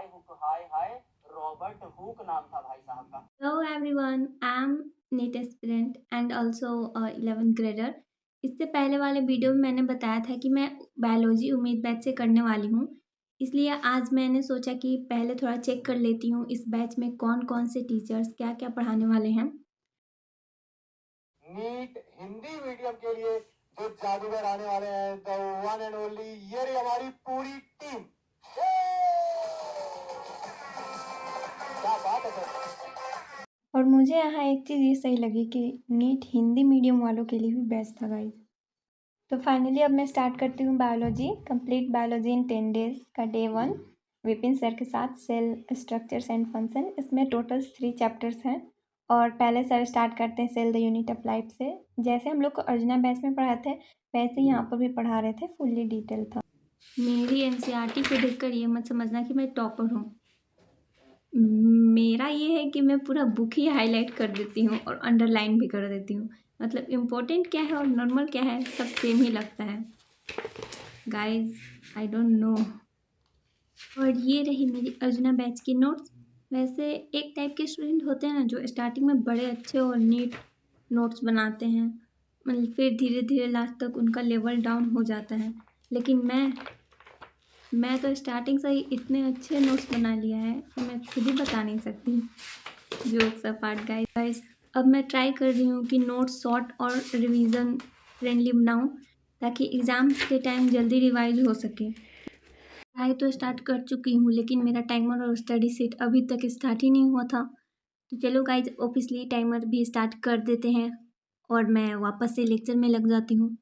हाय Robert Hooke नाम था भाई साहब का। Hello everyone, I'm NEET aspirant and also a 11th grader। इससे पहले वाले वीडियो में मैंने बताया था कि मैं बायोलॉजी उम्मीद बैच से करने वाली हूँ, इसलिए आज मैंने सोचा कि पहले थोड़ा चेक कर लेती हूँ इस बैच में कौन कौन से टीचर्स क्या क्या पढ़ाने वाले हैं। नीट हिंदी मीडियम के लिए जो जादूगर आने वाले हैं, द वन एंड ओनली, ये रही हमारी पूरी टीम। क्या बात है सर। और मुझे यहाँ एक चीज़ ये सही लगी कि नीट हिंदी मीडियम वालों के लिए भी बेस्ट था गाइज। तो फाइनली अब मैं स्टार्ट करती हूँ biology, complete biology in 10 days का डे 1 विपिन सर के साथ, सेल स्ट्रक्चर्स एंड फंक्शन। इसमें टोटल 3 चैप्टर्स हैं और पहले सर स्टार्ट करते हैं cell the unit of life से। जैसे हम लोग को अर्जुना बैच में पढ़ाते हैं वैसे ही यहाँ पर भी पढ़ा रहे थे, फुल्ली डिटेल था। मेरी एनसीईआरटी को देखकर ये मत समझना कि मैं टॉपर हूँ। मेरा ये है कि मैं पूरा बुक ही हाईलाइट कर देती हूँ और अंडरलाइन भी कर देती हूँ। मतलब इम्पोर्टेंट क्या है और नॉर्मल क्या है सब सेम ही लगता है गाइज, आई डोंट नो। और ये रही मेरी अर्जुना बैच की नोट्स। वैसे एक टाइप के स्टूडेंट होते हैं ना जो स्टार्टिंग में बड़े अच्छे और नीट नोट्स बनाते हैं, मतलब फिर धीरे धीरे लास्ट तक उनका लेवल डाउन हो जाता है, लेकिन मैं तो स्टार्टिंग से ही इतने अच्छे नोट्स बना लिया है कि मैं खुद ही बता नहीं सकती। जोक्स अपार्ट गाइस, अब मैं ट्राई कर रही हूँ कि नोट्स शॉर्ट और रिवीजन फ्रेंडली बनाऊँ ताकि एग्ज़ाम के टाइम जल्दी रिवाइज हो सके। पढ़ाई तो स्टार्ट कर चुकी हूँ लेकिन मेरा टाइमर और स्टडी सीट अभी तक स्टार्ट ही नहीं हुआ था। तो चलो गाइज ऑब्वियसली टाइमर भी स्टार्ट कर देते हैं और मैं वापस से लेक्चर में लग जाती हूँ।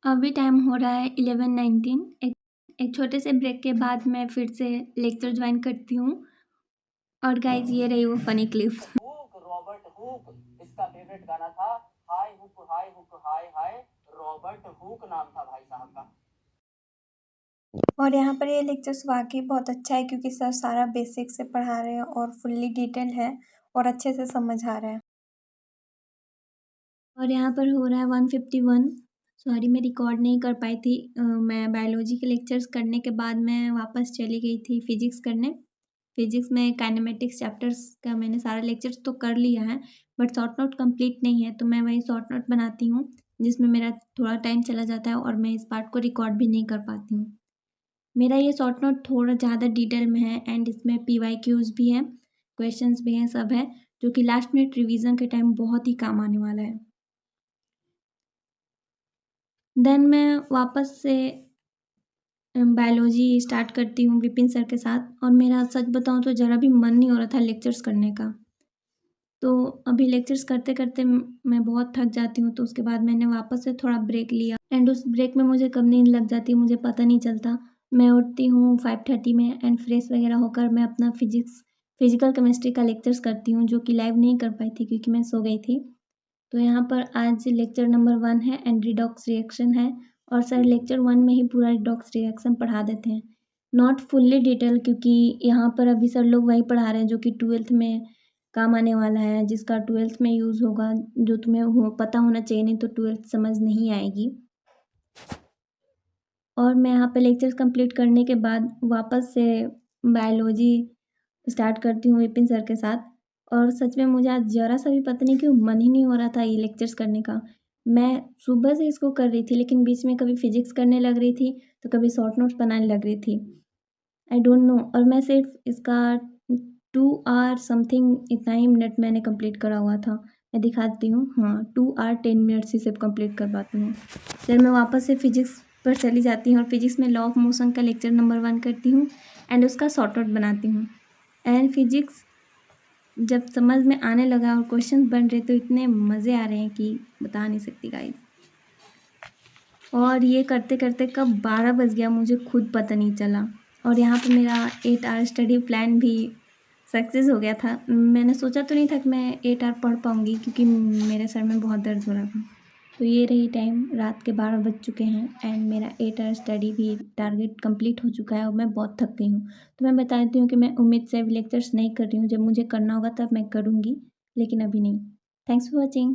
अभी टाइम हो रहा है 11:19। एक छोटे से ब्रेक के बाद मैं फिर से लेक्चर ज्वाइन करती हूँ और गाइज ये रही वो फनी क्लिप। रॉबर्ट हुक, इसका फेवरेट गाना था हाय हुक हाय रॉबर्ट हुक नाम था भाई साहब का। और यहाँ पर ये लेक्चर्स वाकई बहुत अच्छा है क्योंकि सर सारा बेसिक से पढ़ा रहे हैं और फुल्ली डिटेल है और अच्छे से समझ आ रहा है। और यहाँ पर हो रहा है 151। सॉरी मैं रिकॉर्ड नहीं कर पाई थी। मैं बायोलॉजी के लेक्चर्स करने के बाद मैं वापस चली गई थी फिजिक्स करने। फिजिक्स में काइनेमेटिक्स चैप्टर्स का मैंने सारा लेक्चर्स तो कर लिया है बट शॉर्ट नोट कंप्लीट नहीं है, तो मैं वही शॉर्ट नोट बनाती हूँ जिसमें मेरा थोड़ा टाइम चला जाता है और मैं इस पार्ट को रिकॉर्ड भी नहीं कर पाती हूँ। मेरा ये शॉर्ट नोट थोड़ा ज़्यादा डिटेल में है एंड इसमें PYQs भी हैं, क्वेश्चंस भी हैं, सब है जो कि लास्ट मिनट रिवीजन के टाइम बहुत ही काम आने वाला है। देन मैं वापस से बायोलॉजी स्टार्ट करती हूँ विपिन सर के साथ और मेरा सच बताऊँ तो ज़रा भी मन नहीं हो रहा था लेक्चर्स करने का। तो अभी लेक्चर्स करते करते मैं बहुत थक जाती हूँ, तो उसके बाद मैंने वापस से थोड़ा ब्रेक लिया एंड उस ब्रेक में मुझे कब नींद लग जाती है मुझे पता नहीं चलता। मैं उठती हूँ 5:30 में एंड फ्रेश वगैरह होकर मैं अपना फिजिकल केमिस्ट्री का लेक्चर्स करती हूँ जो कि लाइव नहीं कर पाई थी क्योंकि मैं सो गई थी। तो यहाँ पर आज लेक्चर नंबर 1 है एंड रिडॉक्स रिएक्शन है और सर लेक्चर 1 में ही पूरा रिडॉक्स रिएक्शन पढ़ा देते हैं, नॉट फुल्ली डिटेल क्योंकि यहाँ पर अभी सर लोग वही पढ़ा रहे हैं जो कि 12th में काम आने वाला है, जिसका 12th में यूज़ होगा, जो तुम्हें पता होना चाहिए, नहीं तो 12th समझ नहीं आएगी। और मैं यहाँ पे लेक्चर्स कंप्लीट करने के बाद वापस से बायोलॉजी स्टार्ट करती हूँ विपिन सर के साथ और सच में मुझे आज ज़रा सा भी पता नहीं क्यों मन ही नहीं हो रहा था ये लेक्चर्स करने का। मैं सुबह से इसको कर रही थी लेकिन बीच में कभी फिजिक्स करने लग रही थी तो कभी शॉर्ट नोट्स बनाने लग रही थी, आई डोंट नो। और मैं सिर्फ इसका 2 आवर समथिंग इतना ही मिनट मैंने कंप्लीट करा हुआ था। मैं दिखाती हूँ, हाँ 2 आवर 10 मिनट्स ही सिर्फ कंप्लीट कर पाती हूँ। फिर मैं वापस से फिजिक्स पर चली जाती हूँ और फिजिक्स में लॉ ऑफ मोशन का लेक्चर नंबर 1 करती हूँ एंड उसका शॉर्ट आउट बनाती हूँ। एंड फिजिक्स जब समझ में आने लगा और क्वेश्चन बन रहे तो इतने मज़े आ रहे हैं कि बता नहीं सकती गाइस। और ये करते करते कब 12 बज गया मुझे खुद पता नहीं चला। और यहाँ पे मेरा 8 आवर स्टडी प्लान भी सक्सेस हो गया था। मैंने सोचा तो नहीं था कि मैं 8 आवर पढ़ पाऊँगी क्योंकि मेरे सर में बहुत दर्द हो रहा था। तो ये रही टाइम, रात के 12 बज चुके हैं एंड मेरा 8 आवर स्टडी भी टारगेट कंप्लीट हो चुका है और मैं बहुत थक गई हूँ। तो मैं बता देती हूँ कि मैं उम्मीद से अभी लेक्चर्स नहीं कर रही हूँ, जब मुझे करना होगा तब मैं करूँगी लेकिन अभी नहीं। Thanks for watching.